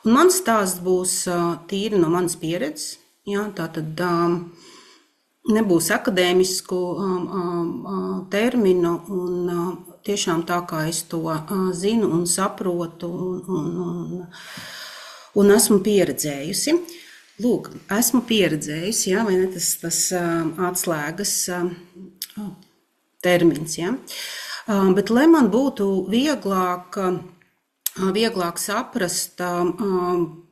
Un mans stāsts būs tīri no manas pieredzes. Jā, tātad nebūs akadēmisku terminu un tiešām tā, kā es to zinu un saprotu un esmu pieredzējusi. Lūk, esmu pieredzējusi, jā, vai ne, tas atslēgas termins, jā. Bet, lai man būtu vieglāk saprast,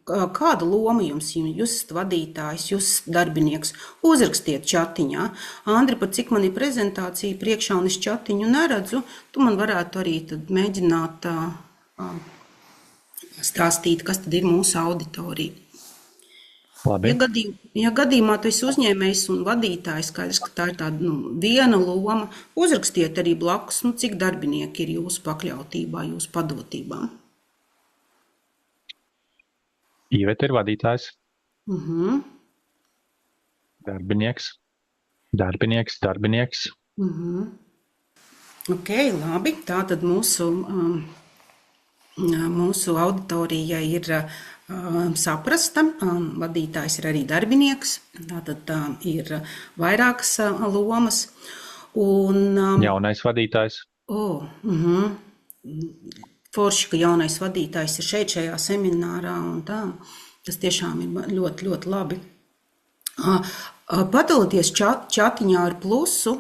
kāda loma jums, jūs esat vadītājs, jūs esat darbinieks, uzrakstiet čatiņā. Andri, par cik man ir prezentācija priekšā un es čatiņu neredzu, tu man varētu arī tad mēģināt stāstīt, kas tad ir mūsu auditorija. Labi. Ja gadījumā tu esi uzņēmējs un vadītājs, skaidrs, ka tā ir tāda viena loma, uzrakstiet arī blakus, cik darbinieki ir jūsu pakļautībā, jūsu padotībā. Iveta ir vadītājs. Darbinieks. Ok, labi. Tātad mūsu auditorija ir saprasta. Vadītājs ir arī darbinieks. Tātad ir vairākas lomas. Un, jaunais vadītājs. Forši, ka jaunais vadītājs ir šajā seminārā un tā. Tas tiešām ir ļoti, ļoti labi. Padalieties čatiņā ar plusu,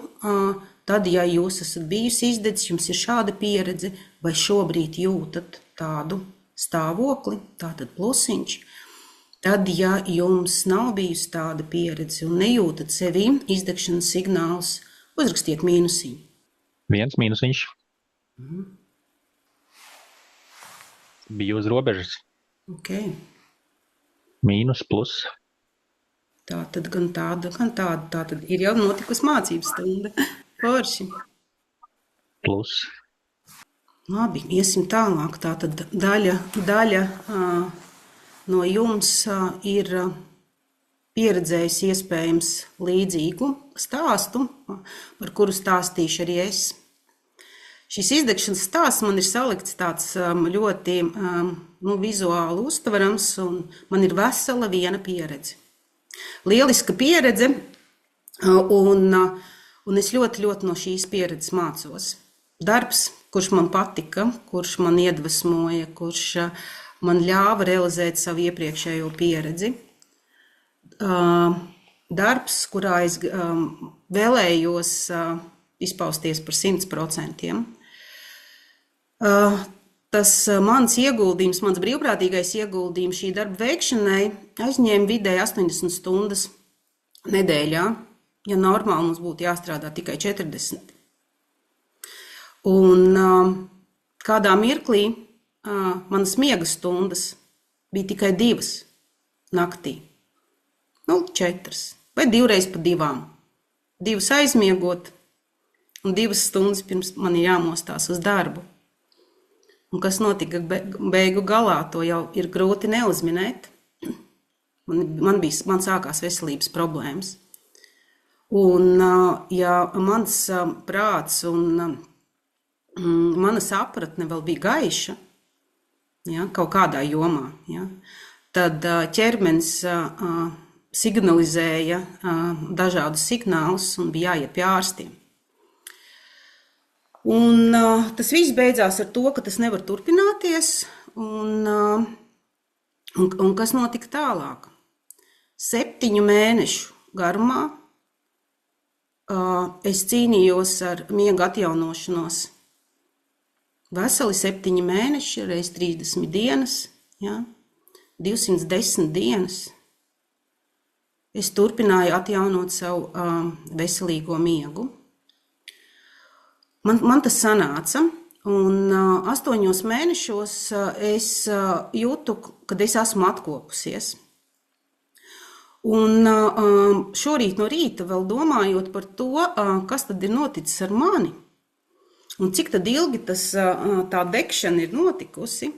tad, ja jūs esat bijusi izdedzis, jums ir šāda pieredze, vai šobrīd jūtat tādu stāvokli, tātad plusiņš. Tad, ja jums nav bijusi tāda pieredze un nejūtat sevī izdegšanas signālus, uzrakstiet mīnusiņu. 1 mīnusiņš. Bija uz robežas. Ok. Mīnus, plus. Tātad gan tāda. Tātad ir jau notikusi mācības stunda. Forši. Plus. Labi, iesim tālāk. Tātad daļa no jums ir pieredzējusi iespējams līdzīgu stāstu, par kuru stāstīšu arī es. Šis izdegšanas stāsts man ir salikts tāds ļoti vizuāli uztverams, un man ir vesela viena pieredze. Lieliska pieredze, un es ļoti, ļoti no šīs pieredzes mācos. Darbs, kurš man patika, kurš man iedvesmoja, kurš man ļāva realizēt savu iepriekšējo pieredzi. Darbs, kurā es vēlējos izpausties par 100%. Tas mans ieguldījums, mans brīvprātīgais ieguldījums šī darba veikšanai aizņēma vidēji 80 stundas nedēļā, ja normāli mums būtu jāstrādā tikai 40. Un kādā mirklī manas miega stundas bija tikai 2 naktī. 4 vai 2 reiz pa 2. 2 aizmiegot un 2 stundas pirms man ir jāmostās uz darbu. Un kas notika beigu galā, to jau ir grūti neuzminēt. Man sākās veselības problēmas. Un ja mans prāts un mana sapratne vēl bija gaiša, ja, kaut kādā jomā, ja, tad ķermenis signalizēja dažādus signālus un bija jāiet pie ārstiem. Un tas viss beidzās ar to, ka tas nevar turpināties, un kas notika tālāk? 7 mēnešu garumā es cīnījos ar miega atjaunošanos. Veseli 7 mēneši, reiz 30 dienas, ja, 210 dienas. Es turpināju atjaunot savu veselīgo miegu. Man tas sanāca, un 8 mēnešos es jūtu, kad es esmu atkopusies. Un šorīt no rīta vēl domājot par to, kas tad ir noticis ar mani, un cik tad ilgi tā degšana ir notikusi,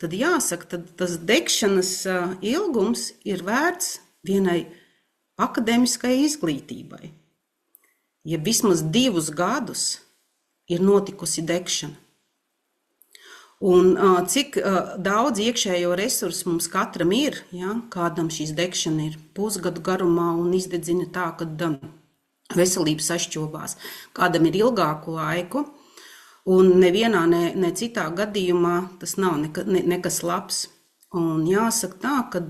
tad jāsaka, tad tas degšanas ilgums ir vērts vienai akademiskai izglītībai. Ja vismaz 2 gadus ir notikusi degšana. Un cik daudz iekšējo resursu mums katram ir, ja? Kādam šīs degšana ir pusgadu garumā un izdedzina tā, kad veselība sašķobās, kādam ir ilgāku laiku, un nevienā, ne citā gadījumā tas nav nekas labs. Un jāsaka tā, ka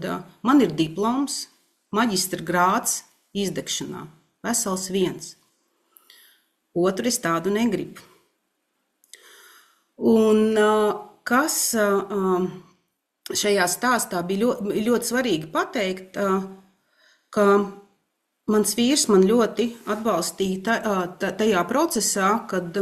man ir diploms, maģistra grāds izdegšanā, vesels viens. Otru es tādu negribu. Un kas šajā stāstā bija ļoti svarīgi pateikt, ka mans vīrs man ļoti atbalstīja tajā procesā, kad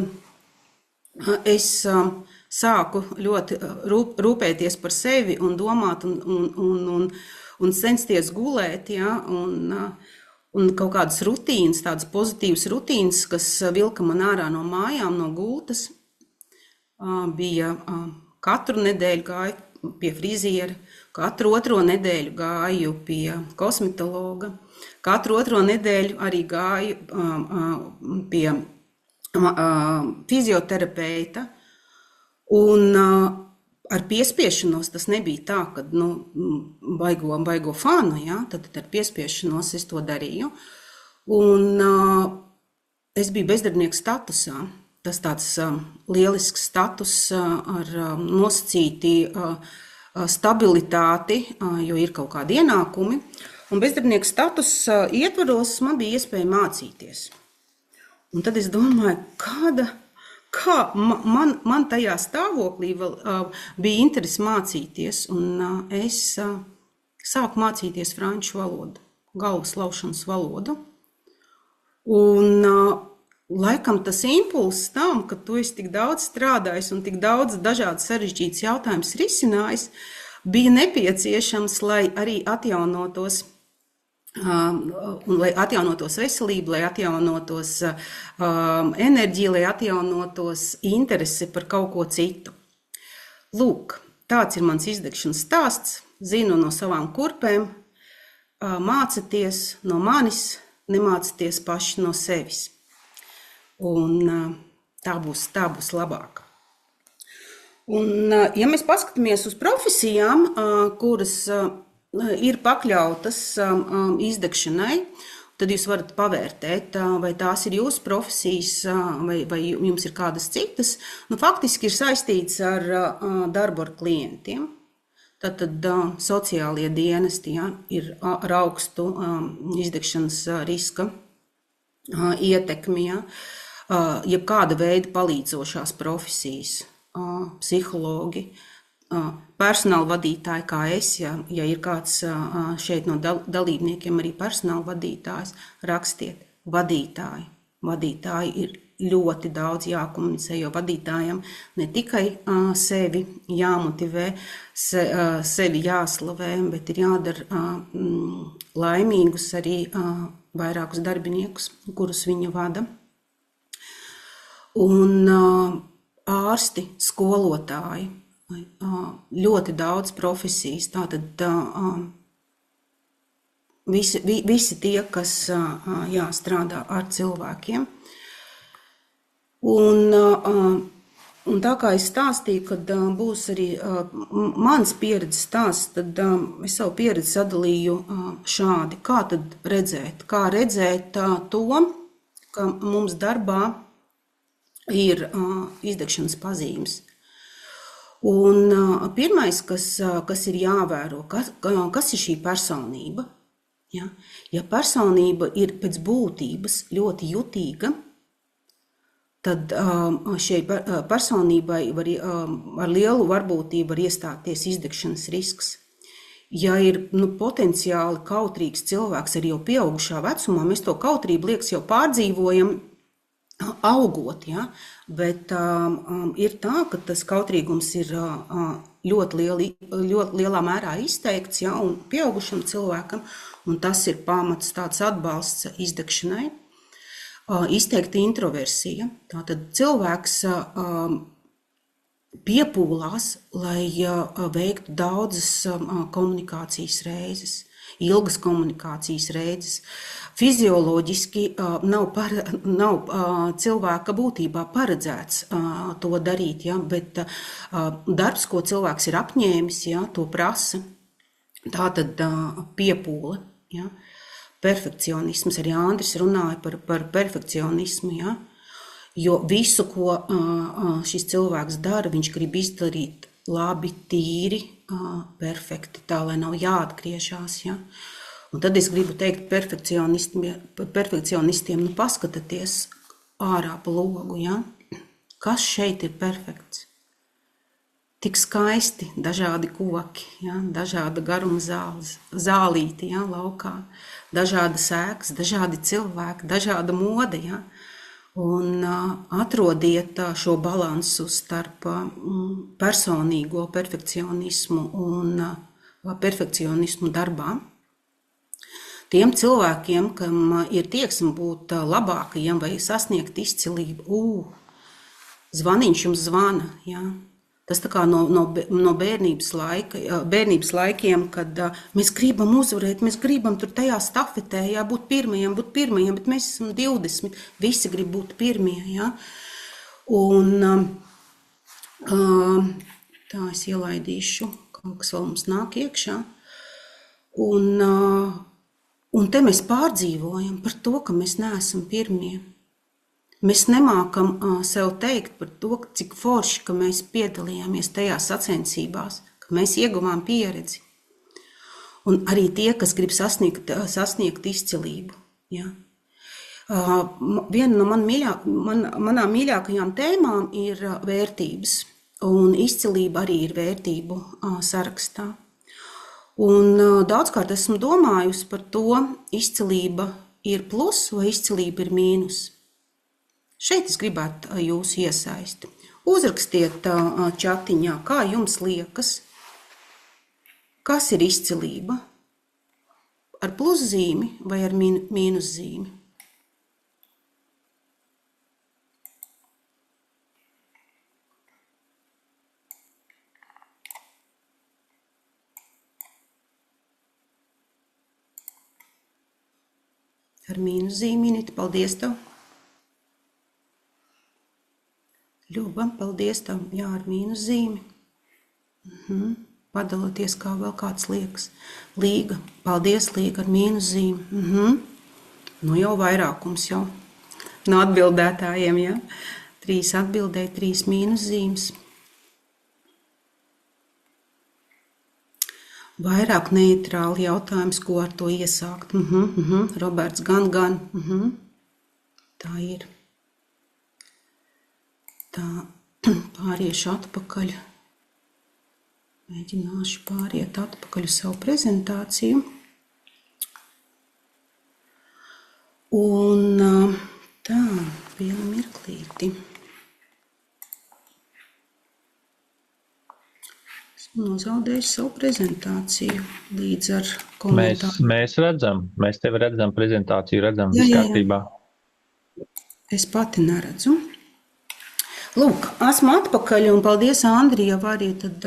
es sāku ļoti rūpēties par sevi un domāt un censties gulēt, ja, un kaut kādas rutīnas, tādas pozitīvas rutīnas, kas vilka man ārā no mājām, no gultas. Bija katru nedēļu gāju pie friziera, katru otro nedēļu gāju pie kosmetologa, katru otro nedēļu arī gāju pie fizioterapeita. Un ar piespiešanos tas nebija tā, ka baigo fanu, ja? Tad ar piespiešanos es to darīju. Un es biju bezdarbnieka statusā. Tas tāds lielisks status ar nosacīti stabilitāti, jo ir kaut kādi ienākumi. Un bezdarbnieka status ietvaros man bija iespēja mācīties. Un tad es domāju, kā man tajā stāvoklī vēl bija interesi mācīties. Un es sāku mācīties franču valodu, galvas laušanas valodu. Un laikam tas impulss tam, ka tu esi tik daudz strādājis un tik daudz dažādas sarežģītas jautājumas risinājis, bija nepieciešams, lai arī atjaunotos, lai atjaunotos veselība, lai atjaunotos enerģija, lai atjaunotos interese par kaut ko citu. Lūk, tāds ir mans izdegšanas stāsts, zinu no savām kurpēm, mācaties no manis, nemācaties paši no sevis. Un tā būs labāk. Un, ja mēs paskatāmies uz profesijām, kuras ir pakļautas izdegšanai, tad jūs varat pavērtēt, vai tās ir jūsu profesijas, vai jums ir kādas citas. Faktiski ir saistīts ar darbu ar klientiem. Tātad sociālie dienesti, ja, ir ar augstu izdegšanas riska ietekmi, ja. Jebkāda veida palīdzošās profesijas, psihologi, personāla vadītāji kā es, ja ir kāds šeit no dalībniekiem arī personāla vadītājs, rakstiet vadītāji. Vadītāji ir ļoti daudz jākomunicē, jo vadītājam ne tikai sevi jāmotivē, sevi jāslavē, bet ir jādara laimīgus arī vairākus darbiniekus, kurus viņa vada. Un ārsti, skolotāji, ļoti daudz profesijas, tātad visi tie, kas strādā ar cilvēkiem. Un tā kā es stāstīju, kad būs arī mans pieredzes stāsts, tad es savu pieredzi sadalīju šādi. Kā tad redzēt? Kā redzēt to, ka mums darbā ir izdegšanas pazīmes. Un pirmais, kas ir jāvēro, kas ir šī personība? Ja? Ja personība ir pēc būtības ļoti jutīga, tad šai personībai ar lielu varbūtību var iestāties izdegšanas risks. Ja ir potenciāli kautrīgs cilvēks arī jau pieaugušā vecumā, mēs to kautrību liekas jau pārdzīvojam, augot, ja? Bet ir tā, ka tas kautrīgums ir ļoti lielā mērā izteikts, ja? Un pieaugušam cilvēkam, un tas ir pamats tāds atbalsts izdegšanai. Izteikta introversija, tātad cilvēks piepūlās, lai veiktu daudzas komunikācijas reizes. ilgas komunikācijas reizes. Fizioloģiski nav cilvēka būtībā paredzēts to darīt, ja, bet darbs, ko cilvēks ir apņēmis, ja, to prasa. Tā tad piepūle, ja. Perfekcionisms, arī Andris runāja par perfekcionismu, ja. Jo visu, ko šis cilvēks dara, viņš grib izdarīt labi, tīri, perfekti, tā, lai nav jāatgriežās. Ja? Un tad es gribu teikt perfekcionistiem, nu paskatieties ārā pa logu, ja? Kas šeit ir perfekts? Tik skaisti, dažādi koki, ja? Dažāda garuma zālīti, ja? Laukā, dažādas ēkas, dažādi cilvēki, dažāda mode, ja? Un atrodiet šo balansu starp personīgo perfekcionismu un perfekcionismu darbā. Tiem cilvēkiem, kam ir tieksme būt labākajiem vai sasniegt izcilību, zvaniņš jums zvana, ja? Tas tā kā no bērnības laikiem, kad mēs gribam uzvarēt, mēs gribam tur tajā stafetē, jā, būt pirmajiem, bet mēs esam 20, visi grib būt pirmie, jā. Un tā es ielaidīšu, kaut kas vēl mums nāk iekšā. Un te mēs pārdzīvojam par to, ka mēs neesam pirmie. Mēs nemākam sev teikt par to, cik forši, ka mēs piedalījāmies tajās sacensībās, ka mēs ieguvām pieredzi. Un arī tie, kas grib sasniegt izcilību. Ja. Viena no manām mīļākajām tēmām ir vērtības, un izcilība arī ir vērtību sarakstā. Un daudzkārt esmu domājusi par to, izcilība ir plus vai izcilība ir mīnus. Šeit es gribētu jūsu iesaisti. Uzrakstiet čatiņā, kā jums liekas, kas ir izcilība, ar pluszīmi vai ar mīnuszīmi. Ar mīnuszīmīti, paldies tev. Ļuba, paldies tev, jā, ar mīnuszīmi. Padaloties, kā vēl kāds liekas. Līga, paldies, Līga, ar mīnuszīmi. Nu jau vairākums jau no atbildētājiem, jā. 3 atbildēja, 3 mīnuszīmes. Vairāk neitrāli jautājums, ko ar to iesākt. Roberts, gan. Tā ir. Tā, pāriešu atpakaļ. Mēģināšu pāriet atpakaļ uz savu prezentāciju. Un tā, vienu mirklīti. Esmu nozaudējuši savu prezentāciju līdz ar komentāru. Mēs tevi redzam, prezentāciju redzam, viss kārtībā. Es pati neredzu. Lūk, esmu atpakaļ un paldies Andri, jau arī tad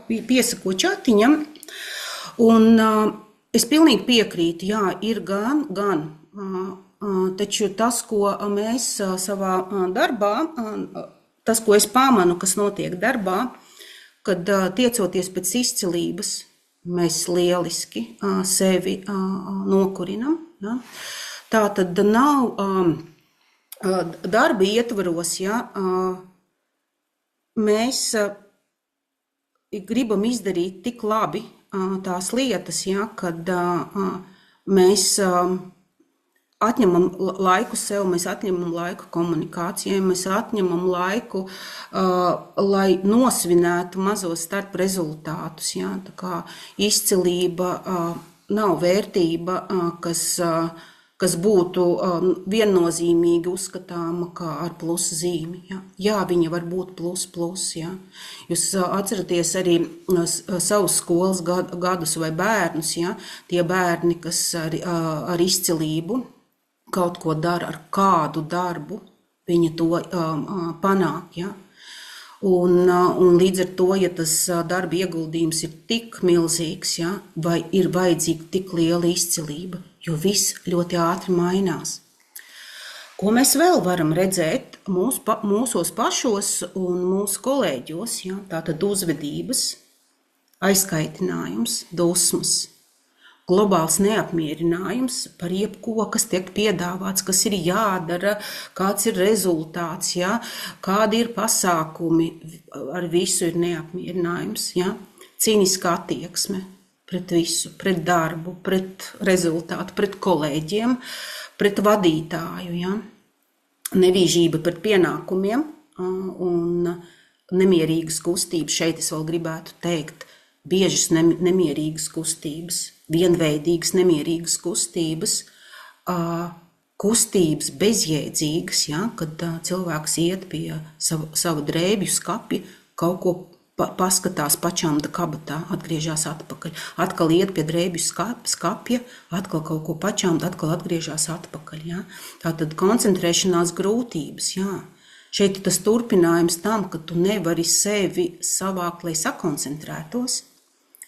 piesako čatiņam. Un es pilnīgi piekrītu, jā, ir gan. Taču tas, ko mēs savā darbā, tas, ko es pamanu, kas notiek darbā, kad tiecoties pēc izcilības, mēs lieliski sevi nokurinam. Ja? Tā tad nav... Darba ietvaros, ja, mēs gribam izdarīt tik labi tās lietas, ja, kad mēs atņemam laiku sev, mēs atņemam laiku komunikācijai, mēs atņemam laiku, lai nosvinētu mazos starp rezultātus. Ja, tā kā izcilība nav vērtība, kas būtu viennozīmīgi uzskatāma kā ar plusa zīmi. Jā, viņa var būt plus. Jā. Jūs atceraties arī savus skolas gadus vai bērnus, jā, tie bērni, kas ar izcilību kaut ko dara, ar kādu darbu, viņi to panāk. Jā. Un līdz ar to, ja tas darba ieguldījums ir tik milzīgs, ja, vai ir vajadzīga tik liela izcilība, jo viss ļoti ātri mainās. Ko mēs vēl varam redzēt mūsos pašos un mūsu kolēģos? Ja? Tātad uzvedības, aizkaitinājums, dusmas, globāls neapmierinājums par jebko, kas tiek piedāvāts, kas ir jādara, kāds ir rezultāts, ja? Kādi ir pasākumi, ar visu ir neapmierinājums, ja? Cīniska attieksme pret visu, pret darbu, pret rezultātu, pret kolēģiem, pret vadītāju, ja? Nevīžība pret pienākumiem un nemierīgas kustības. Šeit es vēl gribētu teikt biežas nemierīgas kustības, vienveidīgas nemierīgas kustības, kustības bezjēdzīgas, ja? Kad cilvēks iet pie savu drēbju skapja, kaut ko paskatās pačamda kabatā, atgriežās atpakaļ. Atkal iet pie drēbju skapja, atkal kaut ko pačamda, atkal atgriežās atpakaļ. Ja? Tātad koncentrēšanās grūtības. Ja? Šeit ir tas turpinājums tam, ka tu nevari sevi savākt, lai sakoncentrētos.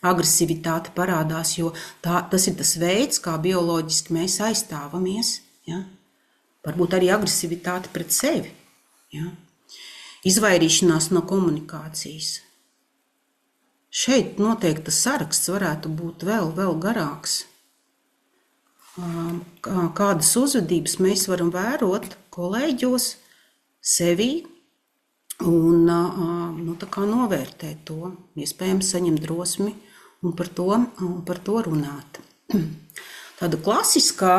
Agresivitāte parādās, jo tas ir tas veids, kā bioloģiski mēs aizstāvamies. Ja? Varbūt arī agresivitāte pret sevi. Ja? Izvairīšanās no komunikācijas. Šeit noteikti tas saraksts varētu būt vēl garāks. Kādas uzvedības mēs varam vērot kolēģos, sevī un tā kā novērtēt to, iespējams saņemt drosmi un par to runāt. Tāda klasiskā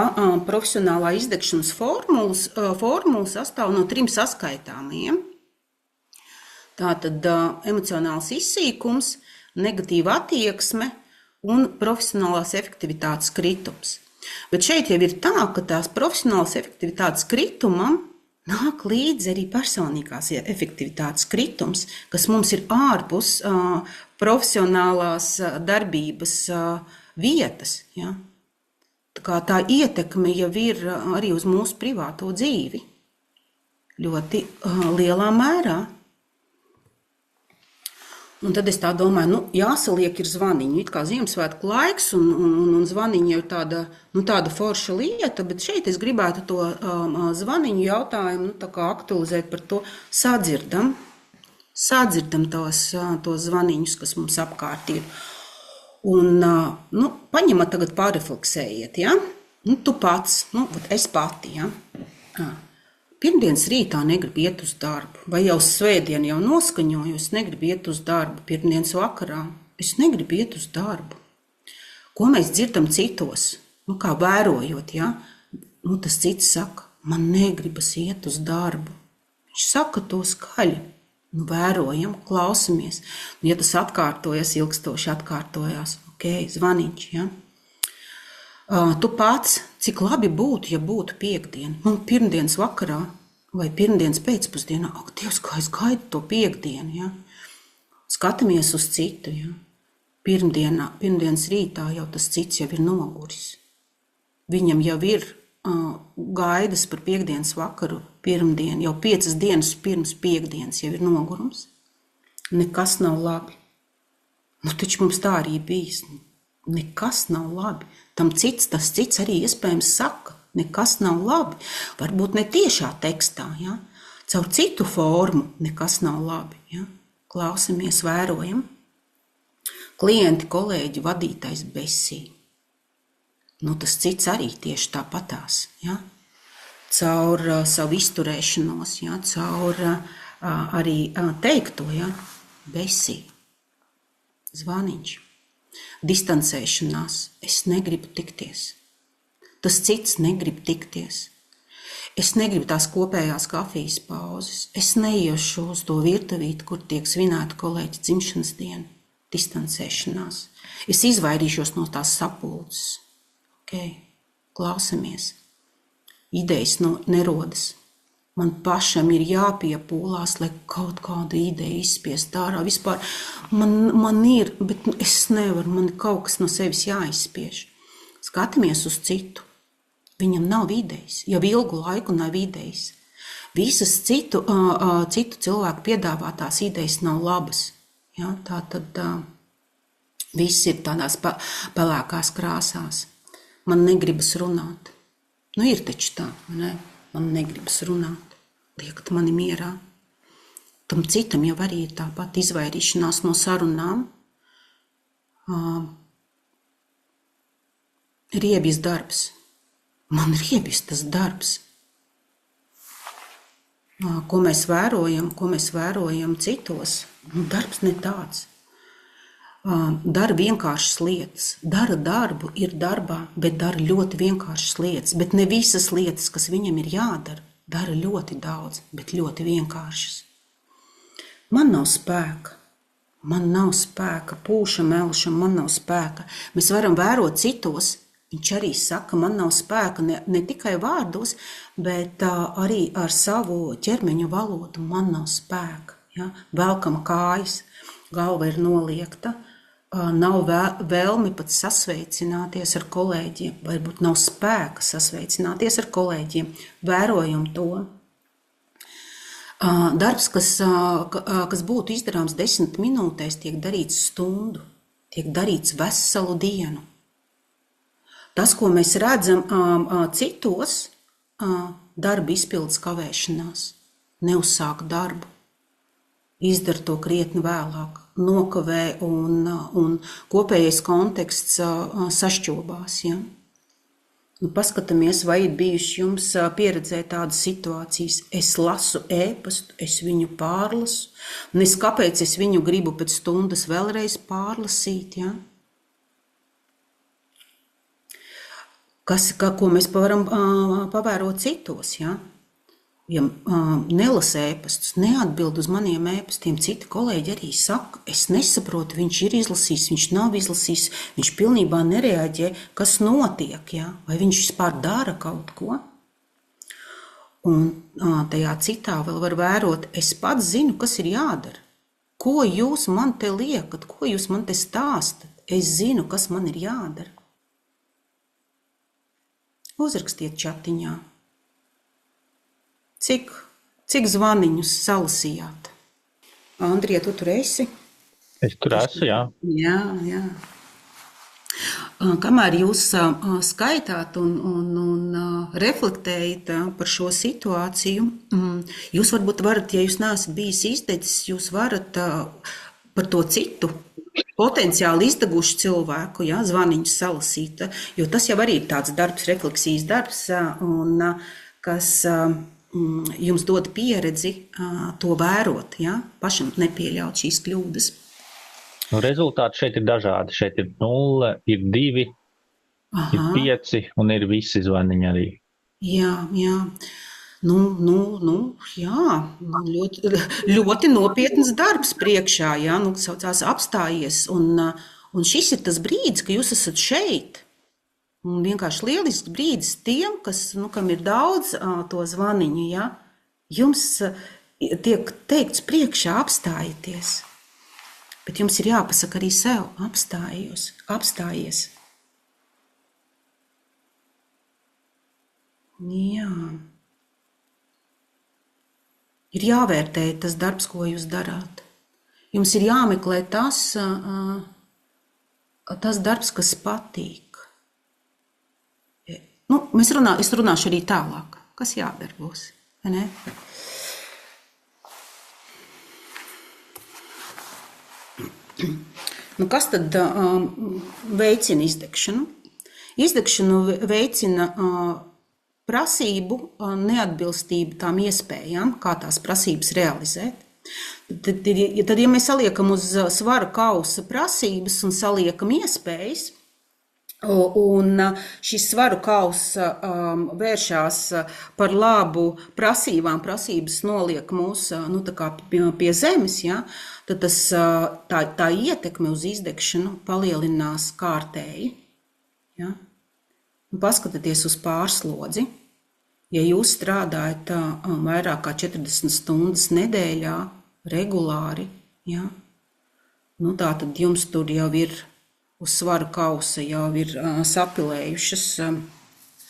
profesionālā izdegšanas formula sastāv no 3 saskaitāmiem. Tātad emocionāls izsīkums, negatīva attieksme un profesionālās efektivitātes kritums. Bet šeit jau ir tā, ka tās profesionālās efektivitātes kritumam nāk līdzi arī personīgās efektivitātes kritums, kas mums ir ārpus profesionālās darbības vietas. Ja? Tā ietekme jau ir arī uz mūsu privāto dzīvi ļoti lielā mērā. Un tad es tā domāju, jāsaliek ir zvaniņi. It kā Ziemassvētku laiks un zvaniņi jau tāda forša lieta, bet šeit es gribētu to zvaniņu jautājumu tā kā aktualizēt par to. Sadzirdam tos zvaniņus, kas mums apkārt ir. Un paņemat tagad pārrefleksējiet, ja? Tu pats, es pati, ja? Pirmdienas rītā negribu iet uz darbu, vai jau svētdien jau noskaņoju, es negribu iet uz darbu, pirmdienas vakarā, es negribu iet uz darbu. Ko mēs dzirdam citos? Kā vērojot, ja? Tas cits saka, man negribas iet uz darbu. Viņš saka to skaļi. Vērojam, klausamies. Ja tas atkārtojas, ilgstoši atkārtojās, zvaniņš, ja? Tu pats, cik labi būtu, ja būtu piektdiena, pirmdienas vakarā vai pirmdienas pēcpusdienā, Dievs, kā es gaidu to piektdienu, ja? Skatāmies uz citu, ja? Pirmdienas rītā jau tas cits jau ir noguris. Viņam jau ir gaidas par piektdienas vakaru pirmdienu, jau 5 dienas pirms piektdienas jau ir nogurums. Nekas nav labi. Taču mums tā arī bijis. Nekas nav labi. Tas cits arī iespējams saka, nekas nav labi. Varbūt ne tiešā tekstā, ja? Caur citu formu nekas nav labi. Ja? Klausamies, vērojam. Klienti, kolēģi, vadītājs besī. Tas cits arī tieši tāpatās. Ja? Caur savu izturēšanos, ja? Caur arī teikto, ja? Besī. Zvaniņš. Distancēšanās. Es negribu tikties. Tas cits negrib tikties. Es negribu tās kopējās kafijas pauzes. Es neiešu uz to virtuvīti, kur tiek svinēta kolēģa dzimšanas diena. Distancēšanās. Es izvairīšos no tās sapulces. Klausamies. Idejas nerodas. Man pašam ir jāpiepūlās, lai kaut kāda ideja izspiest ārā. Vispār man ir, bet es nevaru, man kaut kas no sevis jāizspiež. Skatāmies uz citu. Viņam nav idejas, jau ilgu laiku nav idejas. Visas citu cilvēku piedāvātās idejas nav labas. Ja? Tā tad viss ir tādās pelēkās krāsās. Man negribas runāt. Nu, ir taču tā, ne? Man negribas runāt. Liekat mani mierā. Tam citam jau arī ir tāpat izvairīšanās no sarunām. Riebjas darbs. Man riebjas tas darbs. Ko mēs vērojam citos. Darbs ne tāds. Dara vienkāršas lietas. Dara darbu, ir darbā, bet dara ļoti vienkāršas lietas. Bet ne visas lietas, kas viņam ir jādara, dara ļoti daudz, bet ļoti vienkāršas. Man nav spēka. Man nav spēka. Pūšam, elšam, man nav spēka. Mēs varam vērot citos. Viņš arī saka, man nav spēka ne tikai vārdos, bet arī ar savu ķermeņa valodu man nav spēka. Ja? Velkam kājas, galva ir noliekta, nav vēlmi pat sasveicināties ar kolēģiem, varbūt nav spēka sasveicināties ar kolēģiem. Vērojam to. Darbs, kas būtu izdarāms 10 minūtēs, tiek darīts stundu, tiek darīts veselu dienu. Tas, ko mēs redzam citos, darba izpildes kavēšanās, neuzsāk darbu, izdara to krietni vēlāk, nokavē un kopējais konteksts sašķobās. Ja? Nu, paskatāmies, vai ir bijuši jums pieredzē tādas situācijas. Es lasu ēpastu, es viņu pārlasu, un kāpēc es viņu gribu pēc stundas vēlreiz pārlasīt, ja? Ko mēs varam pavērot citos. Ja? Ja nelasa ēpastus, neatbild uz maniem ēpastiem, citi kolēģi arī saka, es nesaprotu, viņš ir izlasījis, viņš nav izlasījis, viņš pilnībā nereaģē, kas notiek, ja? Vai viņš vispār dara kaut ko. Un tajā citā vēl var vērot, es pats zinu, kas ir jādara. Ko jūs man te liekat, ko jūs man te stāstat? Es zinu, kas man ir jādara. Uzrakstiet čatiņā. Cik zvaniņus salasījāt? Andrija, tu tur esi? Es tur esmu, jā. Jā. Kamēr jūs skaitāt un reflektējat par šo situāciju, jūs varbūt varat, ja jūs neesat bijis izdeģis, jūs varat par to citu potenciāli izdegušu cilvēku, ja, zvaniņus salasīt, jo tas jau arī ir tāds darbs, refleksijas darbs, un kas jums dod pieredzi to vērot, ja, pašam nepieļaut šīs kļūdas. Nu, rezultāti šeit ir dažādi. Šeit ir 0, ir 2, ir 5 un ir visi zvaniņi arī. Jā. Ļoti nopietns darbs priekšā, ja, saucās apstājies, un šis ir tas brīdis, ka jūs esat šeit, un vienkārši lielisks brīdis tiem, kam ir daudz to zvaniņu, ja, jums tiek teikts priekšā apstājieties, bet jums ir jāpasaka arī sev apstājies. Jā. Ir jāvērtē tas darbs, ko jūs darāt. Jums ir jāmeklē tas darbs, kas patīk. Nu, es runāšu arī tālāk. Kas jādara būs? Vai ne? Nu, kas tad veicina izdegšanu? Izdegšanu veicina prasību neatbilstību tām iespējām, kā tās prasības realizēt. Tad, ja mēs saliekam uz svara kausa prasības un saliekam iespējas, un šis svaru kausa vēršās par labu prasībām, prasības noliek mūs pie zemes, ja, tad tā ietekme uz izdegšanu palielinās kārtēji. Ja. Paskatieties uz pārslodzi. Ja jūs strādājat vairāk kā 40 stundas nedēļā, regulāri, ja, nu tā tad jums tur jau ir uz svaru kausa, jau ir sapilējušas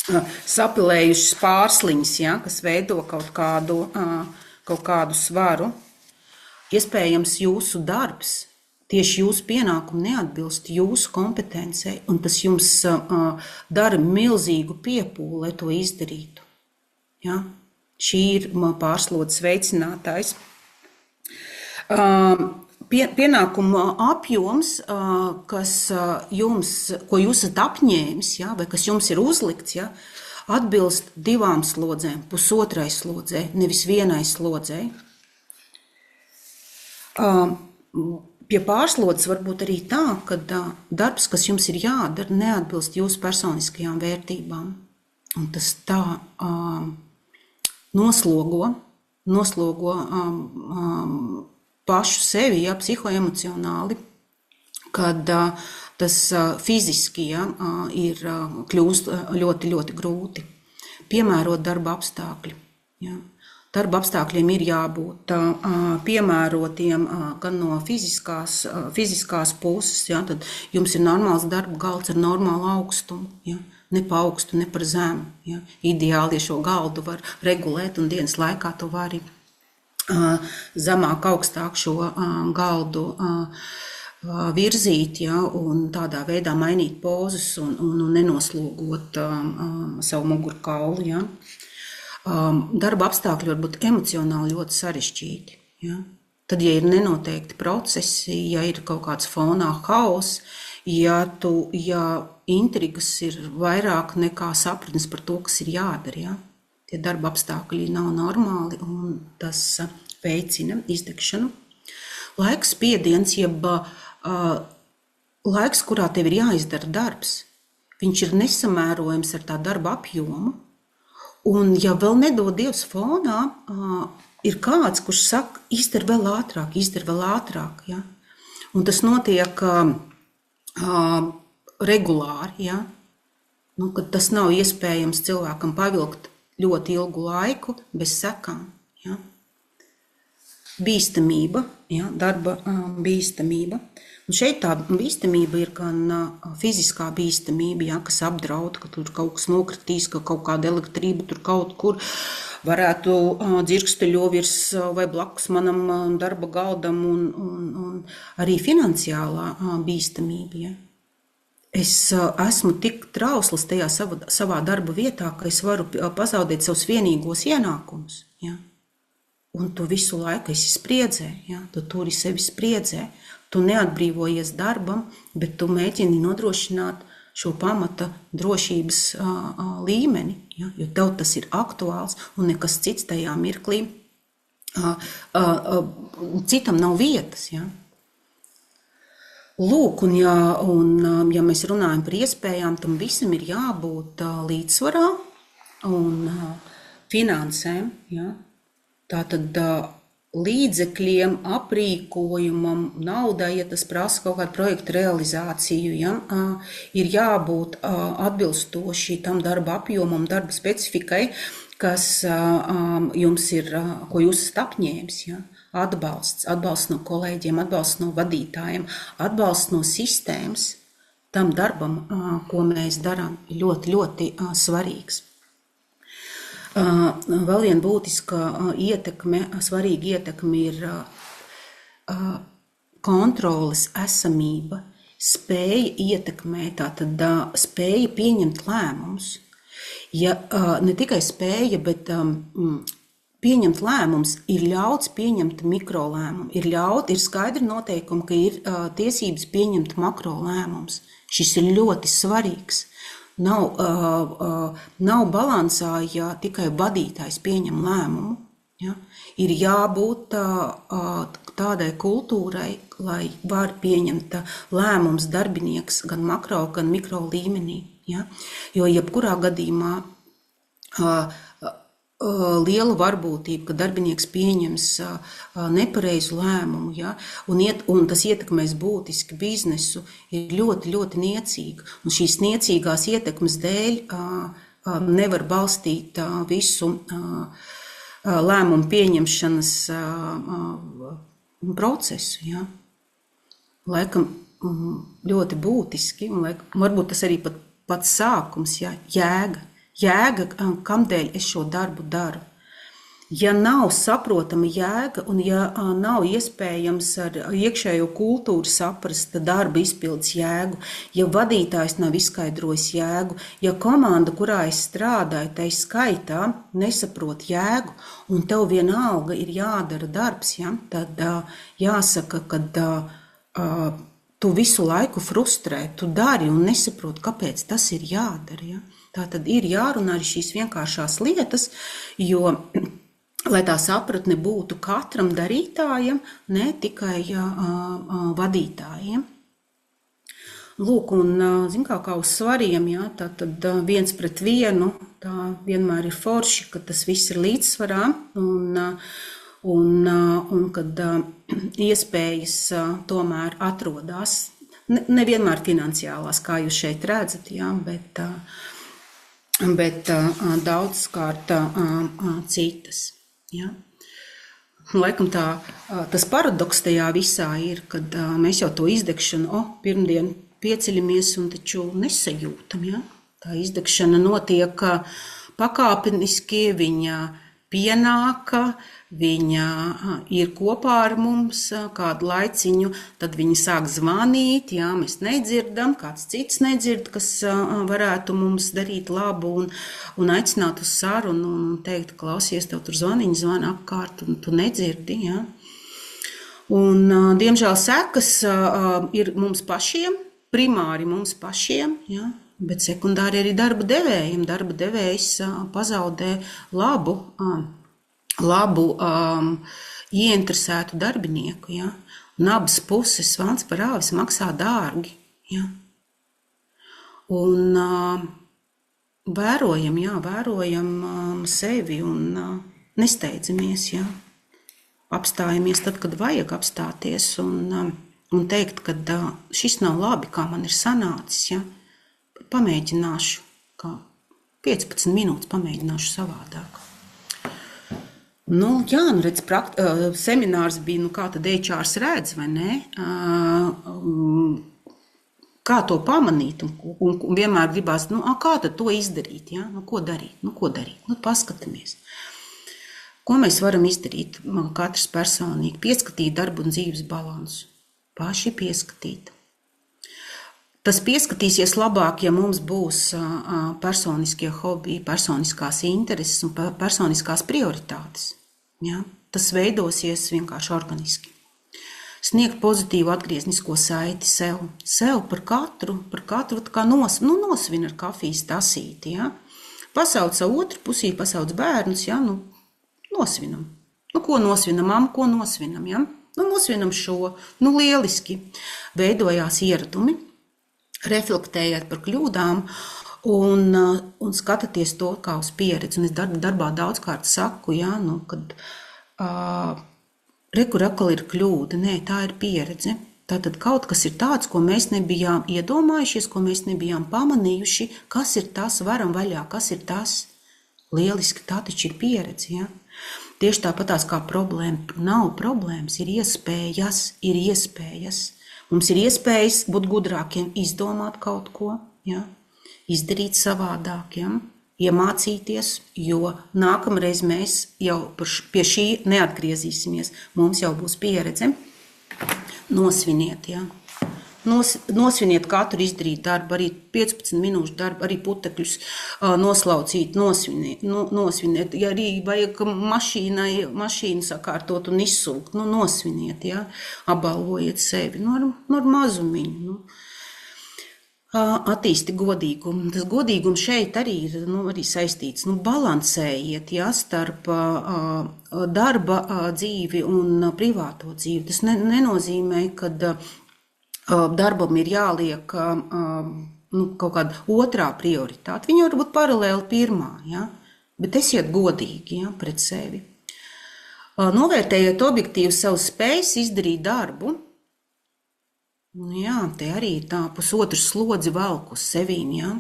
sapilējušas pārsliņas, ja, kas veido kaut kādu svaru. Iespējams, jūsu darbs, tieši jūsu pienākumi neatbilst jūsu kompetencei, un tas jums dara milzīgu piepūli, lai to izdarītu. Ja? Šī ir pārslodzes veicinātājs. Pienākumu apjoms, ko jūs esat apņēmis, ja, vai kas jums ir uzlikts, ja, atbilst 2 slodzēm, 1,5 slodzē, nevis 1 slodzē. Pie pārslodzes var būt arī tā, ka darbs, kas jums ir jādara, neatbilst jūsu personiskajām vērtībām. Un tas tā noslogo pašu sevi, ja, psihoemocionāli, kad tas fiziski, ja, ir kļūst ļoti, ļoti grūti. Piemērot darba apstākļi. Ja. Darba apstākļiem ir jābūt piemērotiem gan no fiziskās puses, ja, tad jums ir normāls darba galds ar normālu augstumu, ja, ne pa augstu, ne par zemu. Ja. Ideāli, ja šo galdu var regulēt un dienas laikā to var arī zemāk, augstāk šo galdu virzīt, ja, un tādā veidā mainīt pozas un nenoslogot savu mugurkaulu. Ja. Darba apstākļi var būt emocionāli ļoti sarežģīti. Ja. Tad, ja ir nenoteikti procesi, ja ir kaut kāds fonā haoss, ja intrigas ir vairāk nekā sapratnes par to, kas ir jādara, ja. Tie darba apstākļi nav normāli un tas veicina izdegšanu. Laiks spiediens, jeb laiks, kurā tev ir jāizdara darbs, viņš ir nesamērojams ar tā darba apjomu. Un, ja vēl nedod Dievs fonā, ir kāds, kurš saka, izdara vēl ātrāk. Ja? Un tas notiek regulāri. Ja? Nu, kad tas nav iespējams cilvēkam pavilkt ļoti ilgu laiku bez sekām. Ja? Bīstamība, ja? Darba bīstamība. Un šeit tā bīstamība ir gan fiziskā bīstamība, ja, kas apdraud, ka tur kaut kas nokritīs, ka kaut kāda elektrība tur kaut kur varētu dzirksteļo virs vai blakus manam darba galdam un arī finansiālā bīstamība. Ja. Es esmu tik trausls tajā savā darba vietā, ka es varu pazaudēt savus vienīgos ienākumus. Ja. Un tu visu laiku esi spriedzē, ja, tu turi sevi spriedzē. Tu neatbrīvojies darbam, bet tu mēģini nodrošināt šo pamata drošības līmeni, ja, jo tev tas ir aktuāls un nekas cits tajā mirklī, citam nav vietas. Ja. Lūk, un ja mēs runājam par iespējām, tam visam ir jābūt līdzsvarā un finansēm. Ja. Tātad līdzekļiem, aprīkojumam, naudai, ja tas prasa kaut kādu projektu realizāciju, ja, ir jābūt atbilstoši tam darba apjomam, darba specifikai, kas jums ir, ko jūs esat apņēmis. Ja. Atbalsts no kolēģiem, atbalsts no vadītājiem, atbalsts no sistēmas tam darbam, ko mēs darām, ir ļoti, ļoti svarīgs. Vēl viena būtiska svarīga ietekme ir kontroles esamība, spēja ietekmēt, tātad spēja pieņemt lēmumus. Ja, ne tikai spēja, bet pieņemt lēmumus, ir ļauts pieņemt mikrolēmumu, ir skaidri noteikumi, ka ir tiesības pieņemt makrolēmumus. Šis ir ļoti svarīgs. Nav balansā, ja tikai vadītājs pieņem lēmumu. Ja? Ir jābūt tādai kultūrai, lai var pieņemt lēmums darbinieks gan makro, gan mikro līmenī. Ja? Jo jebkurā gadījumā liela varbūtība, ka darbinieks pieņems nepareizu lēmumu, ja, un tas ietekmēs būtiski biznesu, ir ļoti, ļoti niecīga. Un šīs niecīgās ietekmes dēļ nevar balstīt visu lēmumu pieņemšanas procesu. Ja. Laikam ļoti būtiski, un varbūt tas arī pats sākums, ja, jēga. jēga, kamdēļ es šo darbu daru. Ja nav saprotama jēga un ja nav iespējams ar iekšējo kultūru saprast darba izpildes jēgu, ja vadītājs nav izskaidrojis jēgu, ja komanda, kurā es strādāju, tai skaitā nesaprot jēgu un tev vienalga ir jādara darbs, ja, tad jāsaka, ka tu visu laiku frustrē, tu dari un nesaproti, kāpēc tas ir jādara. Ja? Tā tad ir jārunā arī šīs vienkāršās lietas, jo, lai tā sapratne būtu katram darītājam, ne tikai vadītājiem. Lūk, un zin kā uz svariem, ja, tā tad 1 pret 1, tā vienmēr ir forši, ka tas viss ir līdzsvarā, un kad iespējas tomēr atrodās, nevienmēr finansiālās, kā jūs šeit redzat, ja, bet daudzkārt citas. Ja. Laikam tas paradoks tajā visā ir, kad mēs jau to izdegšanu, pirmdien pieceļamies un taču nesajūtam. Ja. Tā izdegšana notiek pakāpeniski, viņa pienāka, viņa ir kopā ar mums kādu laiciņu, tad viņa sāk zvanīt, jā, mēs nedzirdam, kāds cits nedzird, kas varētu mums darīt labu un aicināt uz sarunu un teikt, klausies, tev tur zvaniņi zvana apkārt un tu nedzirdi, jā. Un, diemžēl sekas ir mums pašiem, primāri mums pašiem, jā, bet sekundāri arī darba devējiem. Darba devējs pazaudē labu ieinteresētu darbinieku, ja? Un abas puses svans par āvis maksā dārgi. Ja? Un vērojam sevi un nesteidzamies, ja? Apstājamies tad, kad vajag apstāties un teikt, ka šis nav labi, kā man ir sanācis. Ja? Pamēģināšu, kā 15 minūtes pamēģināšu savādāk. Nu, jā, redz, seminārs bija, kā tad HRs redz, vai ne? Kā to pamanīt un vienmēr gribās, kā tad to izdarīt, ja? Ko darīt? Paskatāmies. Ko mēs varam izdarīt? Katrs personīgi pieskatīt darbu un dzīves balansu. Paši pieskatīt. Tas pieskatīsies labāk, ja mums būs personiskie hobiji, personiskās intereses un personiskās prioritātes. Ja? Tas veidosies vienkārši organiski. Sniegt pozitīvu atgrieznisko saiti sev par katru kā nosvin ar kafijas tasīti. Ja? Pasauc savu otru pusī, pasauc bērnus, ja? Nosvinam. Ko nosvinam, mamma, ko nosvinam? Ja? Nosvinam šo, lieliski. Veidojās ieradumi. Reflektējiet par kļūdām un skatieties to kā uz pieredzi. Un es darbā daudzkārt saku, ja, kad kur atkal ir kļūda, nē, tā ir pieredze. Tātad kaut kas ir tāds, ko mēs nebijām iedomājušies, ko mēs nebijām pamanījuši, kas ir tas, varam vaļā, kas ir tas. Lieliski, tā taču ir pieredze. Ja? Tieši tāpatās kā problēma nav problēmas, ir iespējas. Mums ir iespējas būt gudrākiem, izdomāt kaut ko, ja? Izdarīt savādāk, ja? Iemācīties, jo nākamreiz mēs jau pie šī neatgriezīsimies. Mums jau būs pieredze. Nosviniet, ja? Nosviniet katru izdarīt darbu, arī 15 minūšu darbu, arī putekļus noslaucīt, nosviniet. Ja arī vajag mašīnu sakārtot un izsūkt, nosviniet, ja? Apbalvojiet sevi, ar mazumiņu. Attīsti godīgumu. Tas godīgums šeit arī ir arī saistīts. Balansējiet, ja, starp darba dzīvi un privāto dzīvi. Tas nenozīmē, ka darbam ir jāliek kaut kāda otrā prioritāte. Viņa var būt paralēli pirmā, ja? Bet esiet godīgi, ja, pret sevi. Novērtējiet objektīvi savas spējas izdarīt darbu. Jā, te arī tā pusotru slodzi velku uz sevīm, ja?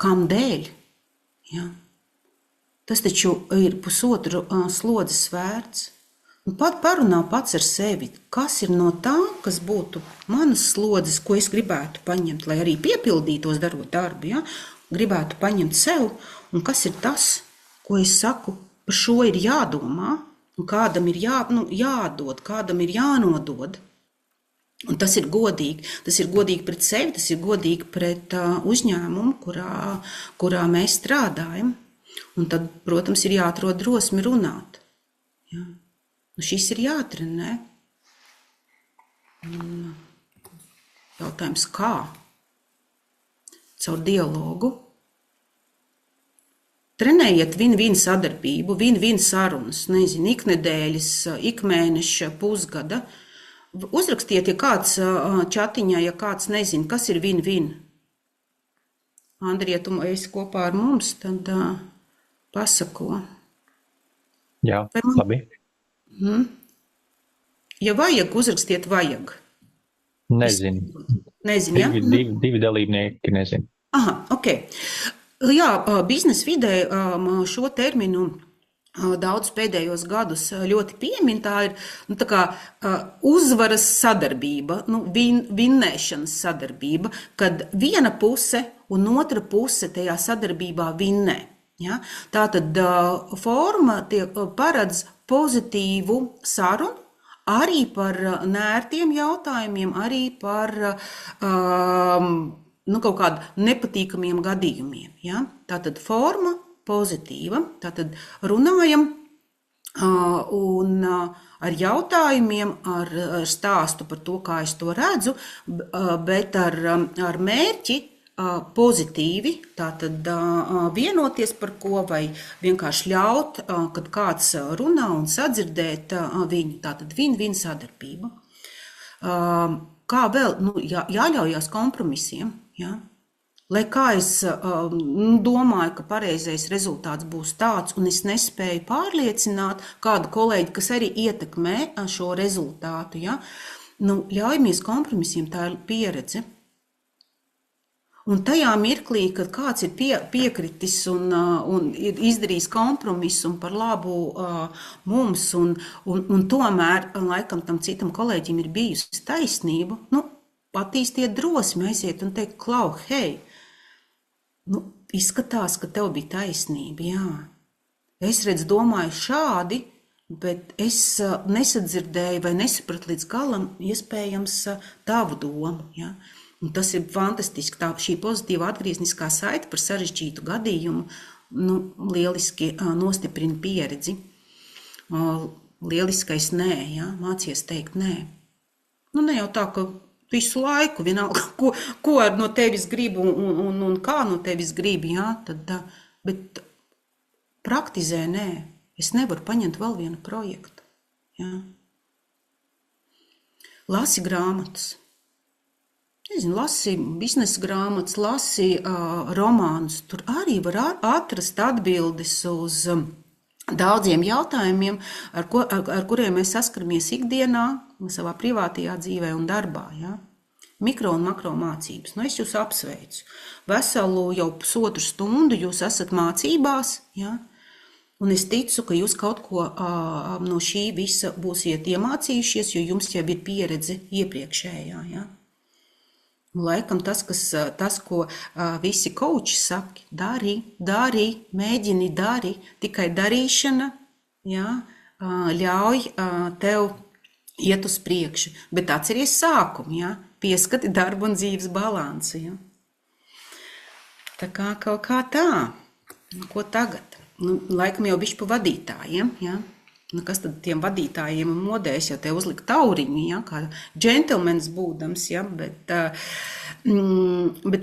Kamdēļ? Ja? Tas taču ir pusotru slodzes vērts. Pat parunā pats ar sevi, kas ir no tā, kas būtu manas slodzes, ko es gribētu paņemt, lai arī piepildītos darot darbu, ja? gribētu paņemt sev, un kas ir tas, ko es saku, par šo ir jādomā, un kādam ir jādod, kādam ir jānodod. Un tas ir godīgi. Tas ir godīgi pret sevi, tas ir godīgi pret uzņēmumu, kurā mēs strādājam. Un tad, protams, ir jāatrod drosmi runāt. Ja? Nu, šis ir jātrenē. Un jautājums, kā? Caur dialogu. Trenējiet win-win sadarbību, win-win sarunas, nezinu, iknedēļas, ikmēneša, pusgada. Uzrakstiet, ja kāds čatiņā, ja kāds nezina, kas ir win-win. Andrija, tu esi kopā ar mums, tad pasako. Jā, labi. Ja vajag, uzrakstiet vajag. Nezinu. Nezinu, ja? Divi dalībnieki nezinu. Aha, ok. Jā, biznesa vidē šo terminu daudz pēdējos gadus ļoti piemin, tā ir tā kā uzvaras sadarbība, vinnēšanas sadarbība, kad viena puse un otra puse tajā sadarbībā vinnē. Ja? Tātad forma paredz pozitīvu sarunu, arī par nērtiem jautājumiem, arī par kaut kādiem nepatīkamiem gadījumiem. Ja? Tātad forma pozitīva, tātad runājam un ar jautājumiem, ar stāstu par to, kā es to redzu, bet ar mērķi pozitīvi, tātad vienoties par ko vai vienkārši ļaut, kad kāds runā un sadzirdēt viņu, tātad win-win sadarbība. Kā vēl? Jāļaujās kompromisiem, ja? Lai kā es domāju, ka pareizais rezultāts būs tāds, un es nespēju pārliecināt kādu kolēģi, kas arī ietekmē šo rezultātu, ja? Ļaujamies kompromisiem, tā ir pieredze. Un tajā mirklī, kad kāds ir piekritis un ir izdarījis kompromisu un par labu mums, un tomēr, laikam, tam citam kolēģim ir bijusi taisnība, attīstiet drosmi, aiziet un teikt, klau, hei, izskatās, ka tev bija taisnība, jā. Es domāju šādi, bet es nesadzirdēju vai nesapratu līdz galam iespējams tavu domu, jā. Un tas ir fantastiski, šī pozitīva atgriezniskā saite par sarežģītu gadījumu, lieliski nostiprina pieredzi. Lieliskais nē, jā, mācies teikt nē. Ne jau tā, ka visu laiku, vienalga, ko no tevis gribu un kā no tevis gribi, jā, bet praktizē nē. Es nevaru paņemt vēl vienu projektu. Jā. Lasi grāmatas. Lasi biznesa grāmatas, lasi romānus. Tur arī var atrast atbildes uz daudziem jautājumiem, ar kuriem mēs saskaramies ikdienā, savā privātajā dzīvē un darbā. Ja? Mikro un makro mācības. Es jūs apsveicu. Veselu jau pusotru stundu jūs esat mācībās, ja? Un es ticu, ka jūs kaut ko no šī visa būsiet iemācījušies, jo jums jau ir pieredze iepriekšējā. Ja? Laikam tas, ko visi kauči saka, dari, mēģini, dari, tikai darīšana, ja, ļauj tev iet uz priekšu. Bet atceries sākumu, ja, pieskati darbu un dzīves balansu. Ja. Tā kā kaut kā tā, ko tagad? Laikam jau bišķi pa vadītājiem, ja. Kas tad tiem vadītājiem modēs, jau te uzlikt tauriņu, ja, kā džentelmenis būdams, ja, bet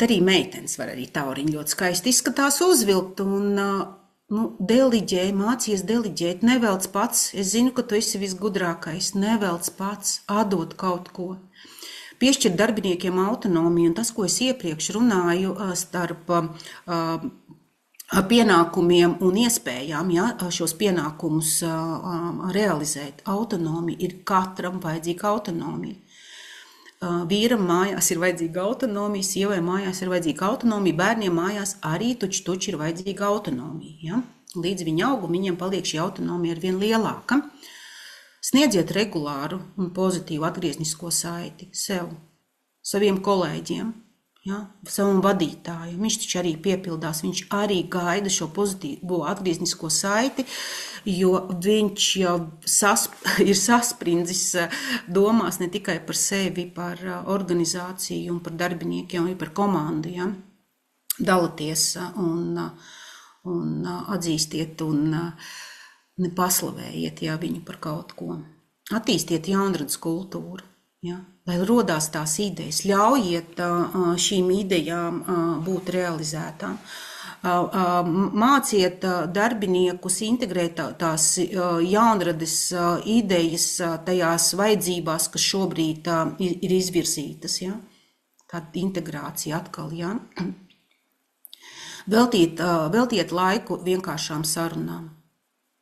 arī meitenes var arī tauriņu ļoti skaisti izskatās uzvilkt un deliģē, mācies deliģēt, nevelc pats, es zinu, ka tu esi visgudrākais, nevelc pats, atdot kaut ko. Piešķirt darbiniekiem autonomiju un tas, ko es iepriekš runāju starp pienākumiem un iespējām, ja, šos pienākumus realizēt. Autonomija ir katram vajadzīga autonomija. Vīram mājās ir vajadzīga autonomija, sievai mājās ir vajadzīga autonomija, bērniem mājās arī tuči ir vajadzīga autonomija. Ja. Līdz viņa aug, viņiem paliek šī autonomija ar vien lielāka. Sniedziet regulāru un pozitīvu atgrieznisko saiti sev, saviem kolēģiem. Ja, savam vadītājam. Viņš taču arī piepildās, viņš arī gaida šo pozitīvo atgrieznisko saiti, jo viņš jau ir sasprindzis domās ne tikai par sevi, par organizāciju un par darbiniekiem, arī par komandu. Ja? Dalieties un atzīstiet un nepaslavējiet viņu par kaut ko. Attīstiet jaunradas kultūru. Ja? Lai rodās tās idejas, ļaujiet šīm idejām būt realizētām. Māciet darbiniekus integrēt tās jaunrades idejas tajās vajadzībās, kas šobrīd ir izvirzītas. Ja? Tāda integrācija atkal. Ja? Veltiet laiku vienkāršām sarunām.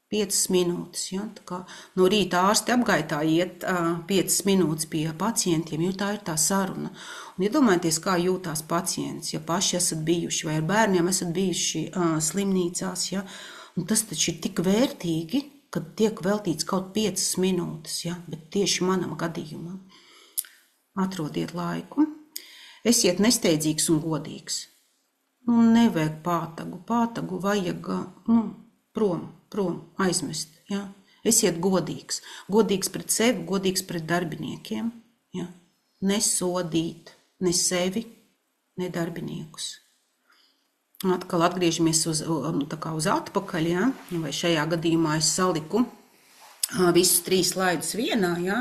5 minūtes. Ja? Tā kā no rīta ārsti apgaitā iet 5 minūtes pie pacientiem, jo tā ir tā saruna. Un iedomājieties, kā jūtās pacients, ja paši esat bijuši vai ar bērniem esat bijuši slimnīcās. Ja? Un tas taču ir tik vērtīgi, kad tiek veltīts kaut 5 minūtes, ja? Bet tieši manam gadījumam. Atrodiet laiku. Esiet nesteidzīgs un godīgs. Nevajag pātagu. Pātagu vajag prom, aizmest. Ja? Esiet godīgs. Godīgs pret sevi, godīgs pret darbiniekiem. Ja? Nesodīt ne sevi, ne darbiniekus. Atkal atgriežamies uz atpakaļ. Ja? Vai šajā gadījumā es saliku visus 3 slaidus vienā. Ja?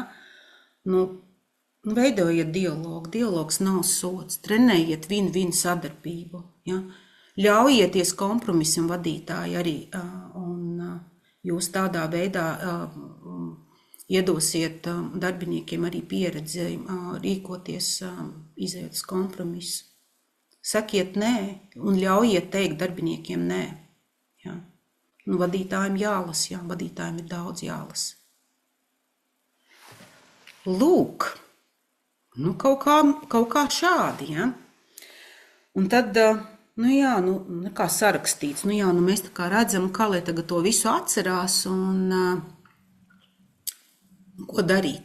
Veidojiet dialogu. Dialogs nav sots. Trenējiet win-win sadarbību. Ja? Ļaujieties kompromisam vadītāji arī, un jūs tādā veidā iedosiet darbiniekiem arī pieredzi rīkoties, izējot uz kompromisu. Sakiet nē un ļaujiet teikt darbiniekiem nē. Ja? Vadītājiem jālas, ja? Vadītājiem ir daudz jālas. Lūk, kaut kā šādi. Ja? Un tad... kā sarakstīts, mēs tā kā redzam, kā lai tagad to visu atcerās un ko darīt,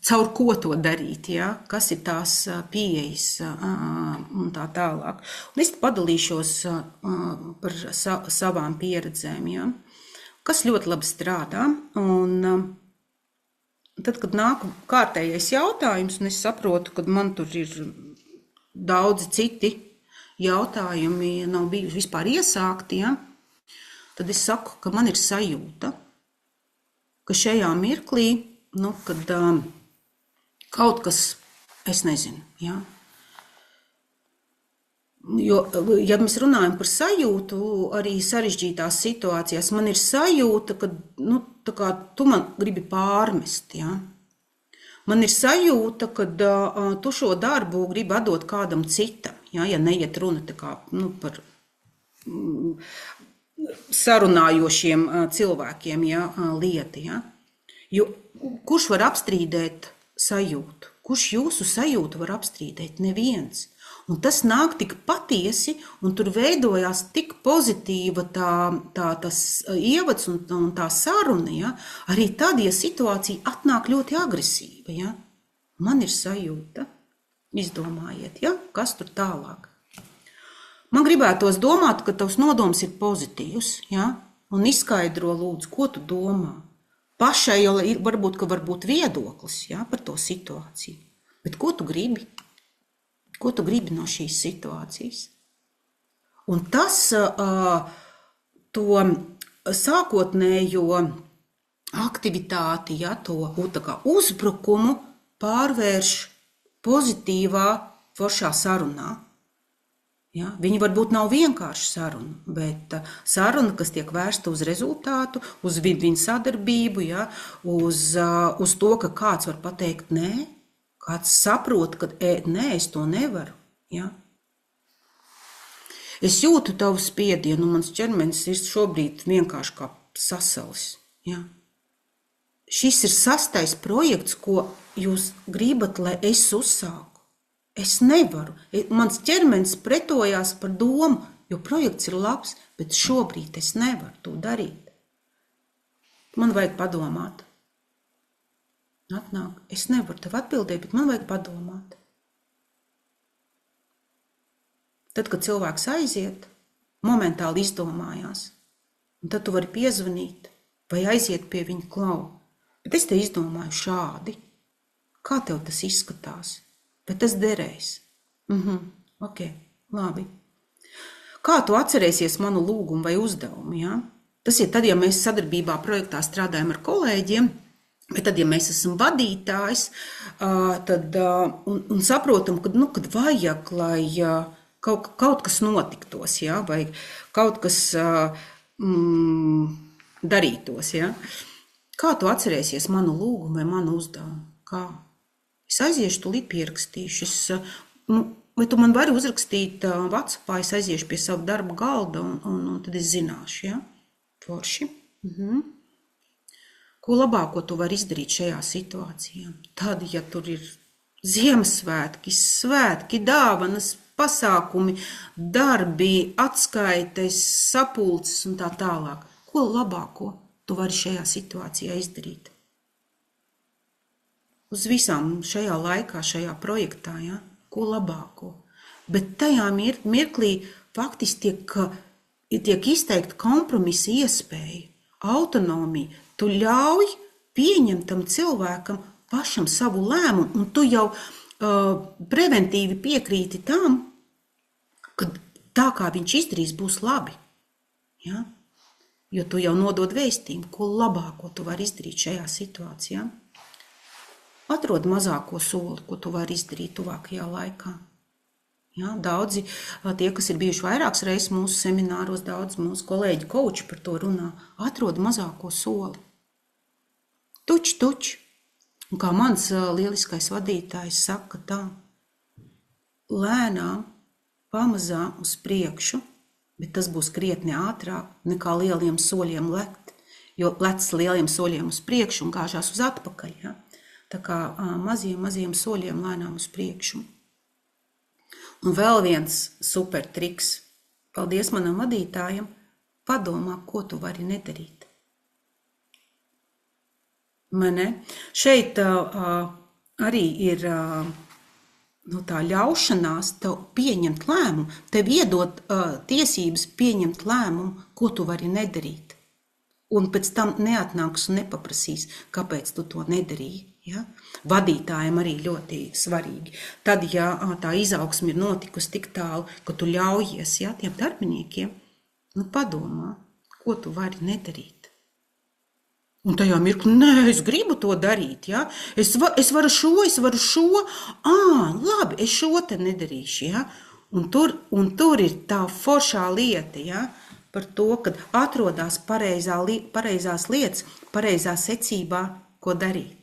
caur ko to darīt, ja? Kas ir tās pieejas un tā tālāk. Un es padalīšos par savām pieredzēm, ja? Kas ļoti labi strādā. Un tad, kad nāk kārtējais jautājums, un es saprotu, ka man tur ir daudzi citi jautājumi nav bijuši vispār iesākti, ja? Tad es saku, ka man ir sajūta, ka šajā mirklī, kad kaut kas, es nezinu, ja? Jo, ja mēs runājam par sajūtu, arī sarežģītās situācijās, man ir sajūta, ka tu man gribi pārmest, ja? Man ir sajūta, ka tu šo darbu gribi atdot kādam citam. Ja neiet runa par sarunājošiem cilvēkiem, ja, lieta. Ja. Jo kurš var apstrīdēt sajūtu? Kurš jūsu sajūtu var apstrīdēt? Neviens. Un tas nāk tik patiesi, un tur veidojās tik pozitīva tas ievads un tā saruna. Ja. Arī tad, ja situācija atnāk ļoti agresīva. Ja. Man ir sajūta. Izdomājiet, ja? Kas tur tālāk. Man gribētos domāt, ka tavs nodoms ir pozitīvs, ja? Un izskaidro lūdzu, ko tu domā. Pašai jau varbūt viedoklis, ja? Par to situāciju. Bet ko tu gribi? Ko tu gribi no šīs situācijas? Un tas to sākotnējo aktivitāti, ja? To uzbrukumu pārvērš pozitīvā, foršā sarunā. Ja? Viņa varbūt nav vienkārši saruna, bet saruna, kas tiek vērsta uz rezultātu, uz win-win sadarbību, ja? Uz to, ka kāds var pateikt nē, kāds saprot, ka nē, es to nevaru. Ja? Es jūtu tavu spiedienu, un mans ķermenis ir šobrīd vienkārši kā sasalis. Ja? Šis ir 6. projekts, ko jūs gribat, lai es uzsāku. Es nevaru. Mans ķermenis pretojās par domu, jo projekts ir labs, bet šobrīd es nevaru to darīt. Man vajag padomāt. Atnāk, es nevaru tev atbildēt, bet man vajag padomāt. Tad, kad cilvēks aiziet, momentāli izdomājās. Un tad tu vari piezvanīt vai aiziet pie viņa klau. Bet es te izdomāju šādi. Kā tev tas izskatās? Vai tas derēs? Ok, labi. Kā tu atcerēsies manu lūgumu vai uzdevumu? Ja? Tas ir tad, ja mēs sadarbībā projektā strādājam ar kolēģiem, bet tad, ja mēs esam vadītājs, tad, un saprotam, kad vajag, lai kaut kas notiktos, ja? Vai kaut kas darītos. Ja? Kā tu atcerēsies manu lūgumu vai manu uzdevumu? Kā? Es aiziešu, tūlīt pierakstīšu. Vai tu man vari uzrakstīt WhatsAppā, es aiziešu pie savu darba galda un tad es zināšu. Ja? Forši. Ko labāko tu vari izdarīt šajā situācijā? Tad, ja tur ir Ziemassvētki, svētki, dāvanas, pasākumi, darbi, atskaites, sapulces un tā tālāk. Ko labāko tu vari šajā situācijā izdarīt? Uz visām šajā laikā, šajā projektā, ja? Ko labāko. Bet tajā mirklī faktiski tiek izteikta kompromisa iespēja, autonomija. Tu ļauj pieņemtam cilvēkam pašam savu lēmumu, un tu jau preventīvi piekrīti tam, ka tā, kā viņš izdarīs, būs labi. Ja? Jo tu jau nodod vēstījumu, ko labāko tu vari izdarīt šajā situācijā. Atrod mazāko soli, ko tu vari izdarīt tuvākajā laikā. Ja? Daudzi, tie, kas ir bijuši vairākas reizes mūsu semināros, daudz mūsu kolēģi koči par to runā, atrod mazāko soli. Tuč. Un kā mans lieliskais vadītājs saka tā, lēnām, pamazām uz priekšu, bet tas būs krietni ātrāk nekā lieliem soļiem lekt, jo lec lieliem soļiem uz priekšu un gāžās uz atpakaļ. Ja? Tā kā maziem soļiem lēnām uz priekšu. Un vēl viens super triks. Paldies manam vadītājam. Padomā, ko tu vari nedarīt. Šeit arī ir tā ļaušanās tev pieņemt lēmumu, tev iedot tiesības pieņemt lēmumu, ko tu vari nedarīt. Un pēc tam neatnāks un nepaprasīs, kāpēc tu to nedarīji. Ja? Vadītājiem arī ļoti svarīgi. Tad, ja tā izaugsme ir notikusi tik tālu, ka tu ļaujies tiem darbiniekiem, padomā, ko tu vari nedarīt. Un tajā mirklī, es gribu to darīt. Ja? Es varu šo, labi, es šo te nedarīšu. Ja? Un tur ir tā foršā lieta, ja? Par to, kad atrodās pareizās lietas, pareizā secībā, ko darīt.